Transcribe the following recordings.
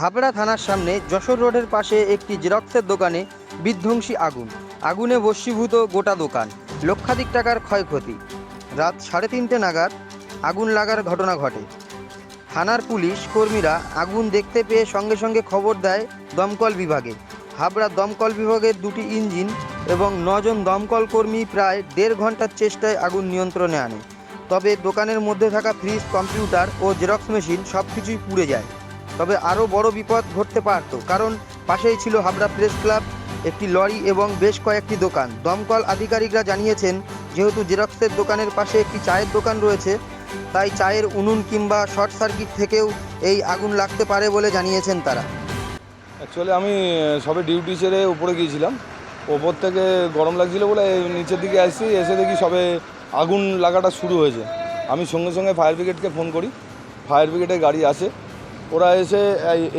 হাবড়া থানার সামনে যশোর রোডের পাশে একটি জেরক্সের দোকানে বিধ্বংসী আগুন। আগুনে ভস্মীভূত গোটা দোকান, লক্ষাধিক টাকার ক্ষয়ক্ষতি। রাত 3:30 নাগাদ আগুন লাগার ঘটনা ঘটে। থানার পুলিশ কর্মীরা আগুন দেখতে পেয়ে সঙ্গে সঙ্গে খবর দেয় দমকল বিভাগে। হাবড়া দমকল বিভাগের 2টি ইঞ্জিন এবং 9 জন দমকল কর্মী প্রায় 1.5 ঘন্টার চেষ্টায় আগুন নিয়ন্ত্রণে আনে। তবে দোকানের মধ্যে থাকা ফ্রিজ, কম্পিউটার ও জেরক্স মেশিন সব কিছুই পুড়ে যায়। তবে আরও বড় বিপদ ঘটতে পারত, কারণ পাশেই ছিল হাবড়া প্রেস ক্লাব, একটি লরি এবং বেশ কয়েকটি দোকান। দমকল আধিকারিকরা জানিয়েছেন, যেহেতু জেরক্সের দোকানের পাশে একটি চায়ের দোকান রয়েছে, তাই চায়ের উনুন কিংবা শর্ট সার্কিট থেকেও এই আগুন লাগতে পারে বলে জানিয়েছেন তারা। অ্যাকচুয়ালি আমি সবে ডিউটি ছেড়ে উপরে গিয়েছিলাম, ওপর থেকে গরম লাগছিল বলে নিচের দিকে আসছি, এসে দেখি সবে আগুন লাগাটা শুরু হয়েছে। আমি সঙ্গে সঙ্গে ফায়ার ব্রিগেডকে ফোন করি, ফায়ার ব্রিগেডের গাড়ি আসে, ওরা এসে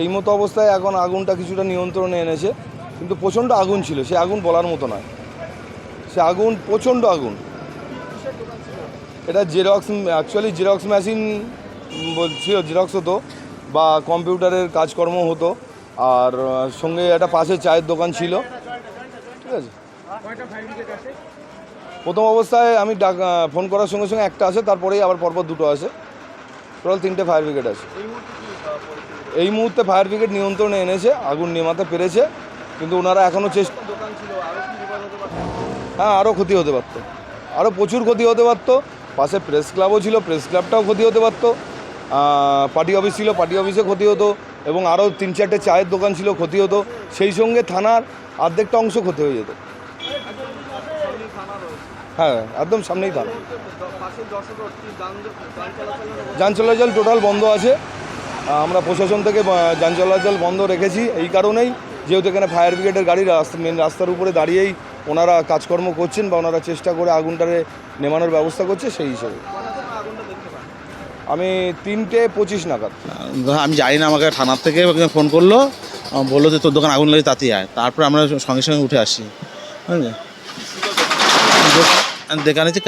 এই মতো অবস্থায় এখন আগুনটা কিছুটা নিয়ন্ত্রণে এনেছে, কিন্তু প্রচণ্ড আগুন ছিল, সে আগুন বলার মতো নয়, সে আগুন প্রচণ্ড আগুন। এটা জেরক্স, অ্যাকচুয়ালি জেরক্স মেশিন বলছিল, জেরক্স হতো বা কম্পিউটারের কাজকর্ম হতো, আর সঙ্গে একটা পাশে চায়ের দোকান ছিল। ঠিক আছে, প্রথম অবস্থায় আমি ফোন করার সঙ্গে সঙ্গে একটা আসে, তারপরেই আবার পরপর দুটো আসে, টোটাল 3টে ফায়ার ব্রিগেড আছে। এই মুহূর্তে ফায়ার ব্রিগেড নিয়ন্ত্রণে এনেছে, আগুন নেমাতে পেরেছে, কিন্তু ওনারা এখনও চেষ্টা। হ্যাঁ, আরও ক্ষতি হতে পারতো, আরও প্রচুর ক্ষতি হতে পারতো। পাশে প্রেস ক্লাবও ছিল, প্রেস ক্লাবটাও ক্ষতি হতে পারতো। পার্টি অফিস ছিল, পার্টি অফিসে ক্ষতি হতো, এবং আরও 3-4টে চায়ের দোকান ছিল, ক্ষতি হতো। সেই সঙ্গে থানার অর্ধেকটা অংশ ক্ষতি হয়ে যেত। হ্যাঁ, একদম সামনেই থানা। যান চলাচল টোটাল বন্ধ আছে। আমরা প্রশাসন থেকে যান চলাচল বন্ধ রেখেছি এই কারণেই, যেহেতু এখানে ফায়ার ব্রিগেডের গাড়ি মেন রাস্তার উপরে দাঁড়িয়েই ওনারা কাজকর্ম করছেন বা ওনারা চেষ্টা করে আগুনটারে নেমানোর ব্যবস্থা করছে, সেই হিসেবে। আমি 3:25 নাগাদ। আমি জানি না, আমাকে থানার থেকে ফোন করলো, বললো যে তোর দোকান আগুন লাগে, তাতেই আয়। তারপরে আমরা সঙ্গে সঙ্গে উঠে আসি। বুঝলি, দোকানে যে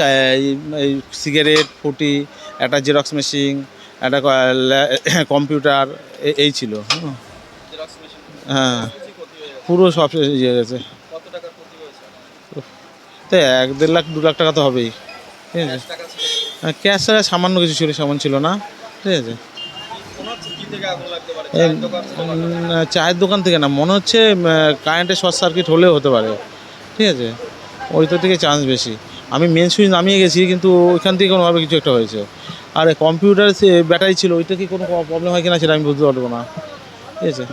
এই সিগারেট, ফুটি, একটা জেরক্স মেশিন, একটা কম্পিউটার, এই ছিল। হ্যাঁ, পুরো সব ইয়ে গেছে। তো 1-1.5 লাখ 2 লাখ টাকা তো হবেই। ঠিক আছে, ক্যাশ ছাড়া সামান্য কিছু ছিল, সামান ছিল না। ঠিক আছে, চায়ের দোকান থেকে না, মনে হচ্ছে কারেন্টের শর্ট সার্কিট হলেও হতে পারে। ঠিক আছে, ওইটা থেকে চান্স বেশি। আমি মেন সুইচ নামিয়ে গেছি, কিন্তু ওইখান থেকে কোনোভাবে কিছু একটা হয়েছে। আর কম্পিউটার ব্যাটারি ছিল, ওইটা কি কোনো প্রবলেম হয় কিনা সেটা আমি বুঝতে পারবো না। ঠিক আছে,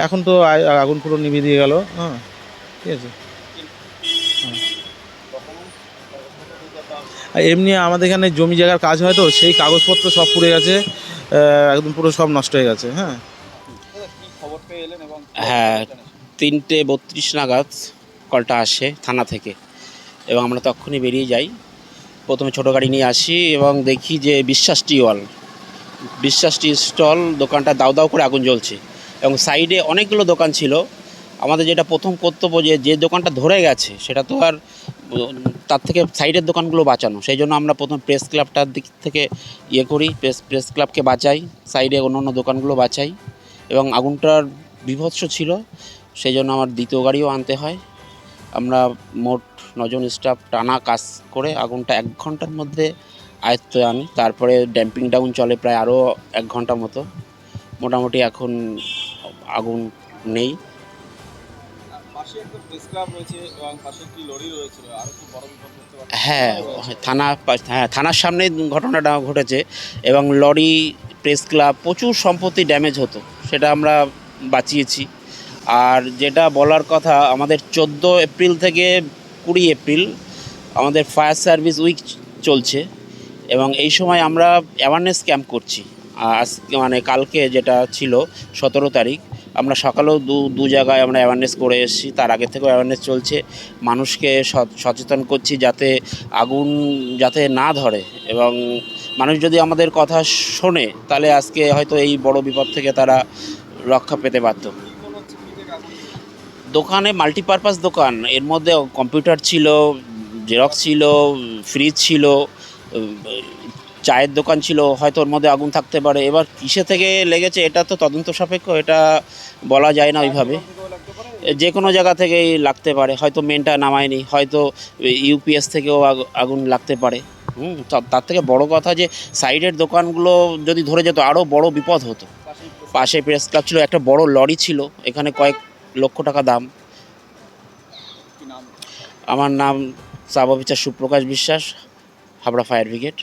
এখন তো আগুন পুরো নিভিয়ে দিয়ে গেল। হ্যাঁ, ঠিক আছে। আর এমনি আমাদের এখানে জমি জায়গার কাজ হয়, তো সেই কাগজপত্র সব পুড়ে গেছে, একদম পুরো সব নষ্ট হয়ে গেছে। হ্যাঁ, হ্যাঁ, 3:32 নাগাদ কলটা আসে থানা থেকে, এবং আমরা তখনই বেরিয়ে যাই। প্রথমে ছোটো গাড়ি নিয়ে আসি এবং দেখি যে বিশ্বাস টি স্টল দোকানটা দাউ দাউ করে আগুন জ্বলছে, এবং সাইডে অনেকগুলো দোকান ছিল। আমাদের যেটা প্রথম কর্তব্য, যে দোকানটা ধরে গেছে সেটা তো আর তার থেকে সাইডের দোকানগুলো বাঁচানো। সেই জন্য আমরা প্রথম প্রেস ক্লাবটার দিক থেকে করি, প্রেস ক্লাবকে বাঁচাই, সাইডে অন্য অন্য দোকানগুলো বাঁচাই, এবং আগুনটার বিভৎস ছিল, সেই জন্য আমার দ্বিতীয় গাড়িও আনতে হয়। আমরা মোট 9 জন স্টাফ টানা কাজ করে আগুনটা 1 ঘন্টার মধ্যে আয়ত্তে আনি। তারপরে ড্যাম্পিং ডাউন চলে প্রায় আরও 1 ঘন্টা মতো। মোটামুটি এখন আগুন নেই। হ্যাঁ, থানার সামনে ঘটনাটা ঘটেছে, এবং লরি, প্রেস ক্লাব, প্রচুর সম্পত্তি ড্যামেজ হতো, সেটা আমরা বাঁচিয়েছি। আর যেটা বলার কথা, আমাদের 14 এপ্রিল থেকে 20 এপ্রিল আমাদের ফায়ার সার্ভিস উইক চলছে, এবং এই সময় আমরা অ্যাওয়ারনেস ক্যাম্প করছি। মানে কালকে যেটা ছিল 17 তারিখ, আমরা সকালেও দু জায়গায় আমরা অ্যাওয়ারনেস করে এসেছি, তার আগে থেকেও অ্যাওয়ারনেস চলছে। মানুষকে সচেতন করছি যাতে আগুন যাতে না ধরে, এবং মানুষ যদি আমাদের কথা শোনে তাহলে আজকে হয়তো এই বড় বিপদ থেকে তারা রক্ষা পেতে পারত। দোকানে মাল্টিপারপাস দোকান, এর মধ্যে কম্পিউটার ছিল, জেরক্স ছিল, ফ্রিজ ছিল, চায়ের দোকান ছিল, হয়তো ওর মধ্যে আগুন থাকতে পারে। এবার কিসে থেকে লেগেছে এটা তো তদন্ত সাপেক্ষ, এটা বলা যায় না ওইভাবে। যে কোনো জায়গা থেকেই লাগতে পারে, হয়তো মেনটা নামায়নি, হয়তো ইউপিএস থেকেও আগুন লাগতে পারে। তার থেকে বড় কথা যে সাইডের দোকানগুলো যদি ধরে যেত আরও বড় বিপদ হতো। পাশে প্রেস ক্লাব ছিল, একটা বড় লরি ছিল, এখানে কয়েক লক্ষ টাকা দাম। আমার নাম সাব অফিসার সুপ্রকাশ বিশ্বাস, হাবড়া ফায়ার ব্রিগেড।